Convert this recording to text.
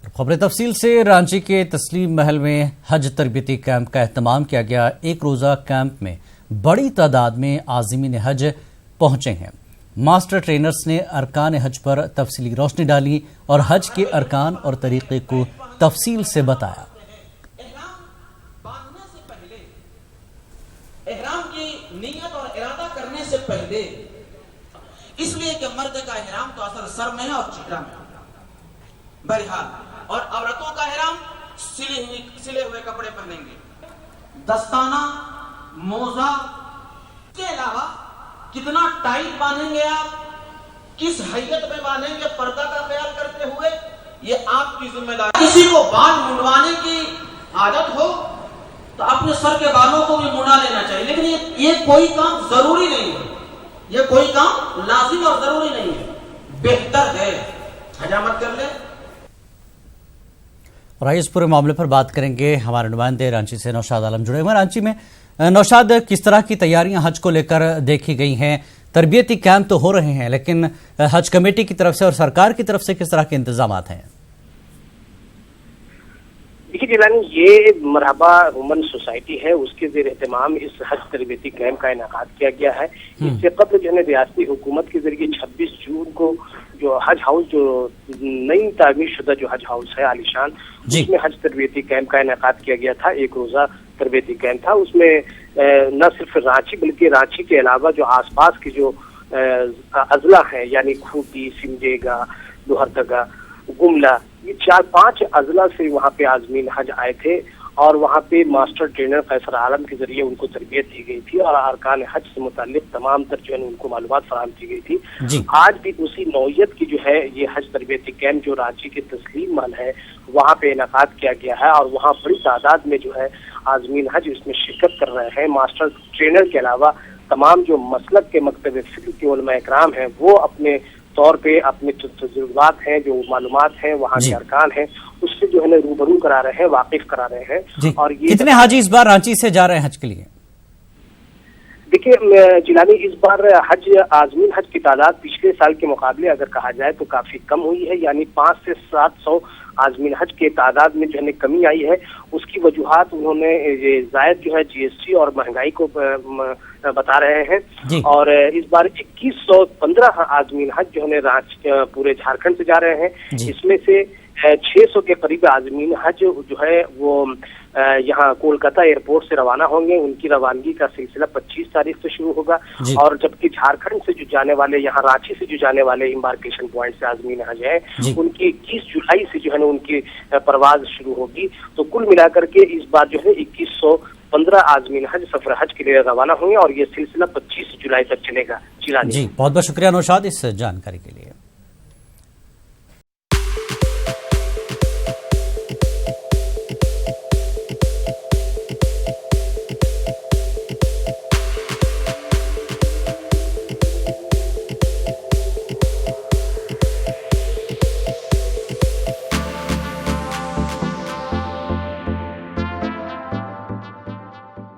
खबरें तफसील से। रांची के तस्लीम महल में हज तरबियती कैंप का एहतमाम किया गया। एक रोज़ा कैंप में बड़ी तादाद में आज़मीन हज पहुंचे हैं। मास्टर ट्रेनर्स ने अरकान हज पर तफसीली रोशनी डाली और हज के अरकान और तरीक़े को तफसील से बताया। एहराम की नियत और इरादा करने से पहले, इसलिए कि मर्द का एहराम तो असल सर में है और चेहरा में, बहरहाल, और औरतों का एहराम सिले हुए कपड़े पहनेंगे, दस्ताना, मोजा के अलावा कितना टाइट बांधेंगे आप, किस हैयत में बांधेंगे, पर्दा का ख्याल करते हुए, ये आपकी जिम्मेदारी। किसी को बाल मुंडवाने की आदत हो तो अपने सर के बालों को भी मुड़ा लेना चाहिए, लेकिन ये कोई काम जरूरी नहीं है, ये कोई काम लाजिम और जरूरी नहीं है, बेहतर है हजामत कर ले। और इस पूरे मामले पर बात करेंगे, हमारे नुमाइंदे रांची से नौशाद आलम जुड़े हुए। रांची में नौशाद, किस तरह की तैयारियां हज को लेकर देखी गई हैं? तरबियती कैंप तो हो रहे हैं, लेकिन हज कमेटी की तरफ से और सरकार की तरफ से किस तरह के इंतजाम हैं? देखिए जिलानी, ये मरहबा वुमन सोसाइटी है, उसके ज़ेर एहतमाम इस हज तरबियती कैंप का इनेकाद किया गया है। इससे कबल जो है रियासती हुकूमत के जरिए 26 जून को जो हज हाउस, जो नई तामीर शुदा जो हज हाउस है आलिशान, उसमें हज तरबियती कैंप का इनेकाद किया गया था। एक रोज़ा तरबियती कैंप था। उसमें न सिर्फ रांची बल्कि रांची के अलावा जो आसपास के जो अजला हैं, यानी खूंटी, सिमडेगा, लोहरदगा, गुमला, ये 4-5 अजला से वहाँ पे आज़मीन हज आए थे और वहाँ पे मास्टर ट्रेनर कैसर आलम के जरिए उनको तरबियत दी गई थी और अरकान हज से मुताल्लिक तमाम तर जो है उनको मालूमात फराहम की गई थी। आज भी उसी नौयत की जो है ये हज तरबियती कैंप जो रांची के तस्लीम महल है वहाँ पे इनेकाद किया गया है और वहाँ बड़ी तादाद में जो है आज़मीन हज इसमें शिरकत कर रहे हैं। मास्टर ट्रेनर के अलावा तमाम जो मसलक के मकतब फ़िक्र के उलमा इकराम हैं वो अपने तौर पे अपने तजुर्बात हैं, जो मालूमात हैं, वहाँ के अरकान हैं, उससे जो है ना रूबरू करा रहे हैं, वाकिफ करा रहे हैं। और ये कितने हाजी इस बार रांची से जा रहे हैं हज के लिए? देखिए जिलानी, इस बार हज आज़मीन हज की तादाद पिछले साल के मुकाबले अगर कहा जाए तो काफी कम हुई है, यानी 500 से 700 आज़मीन हज के तादाद में जो है कमी आई है। उसकी वजूहात उन्होंने जायद जो है GST और महंगाई को बता रहे हैं। और इस बार 2115 आज़मीन हज जो है रांची पूरे झारखंड से जा रहे हैं। इसमें से 600 के करीब आज़मीन हज जो है वो यहाँ कोलकाता एयरपोर्ट से रवाना होंगे। उनकी रवानगी का सिलसिला 25 तारीख से शुरू होगा और जबकि झारखंड से जो जाने वाले, यहाँ रांची से जो जाने वाले इम्बार्केशन पॉइंट से आज़मीन हज है उनकी 21 जुलाई से जो है ना उनकी परवाज शुरू होगी। तो कुल मिलाकर के इस बार जो है 2115 आज़मीन हज सफर हज के लिए रवाना होंगे और ये सिलसिला 25 जुलाई तक चलेगा। जी, बहुत बहुत शुक्रिया नौशाद इस जानकारी के लिए।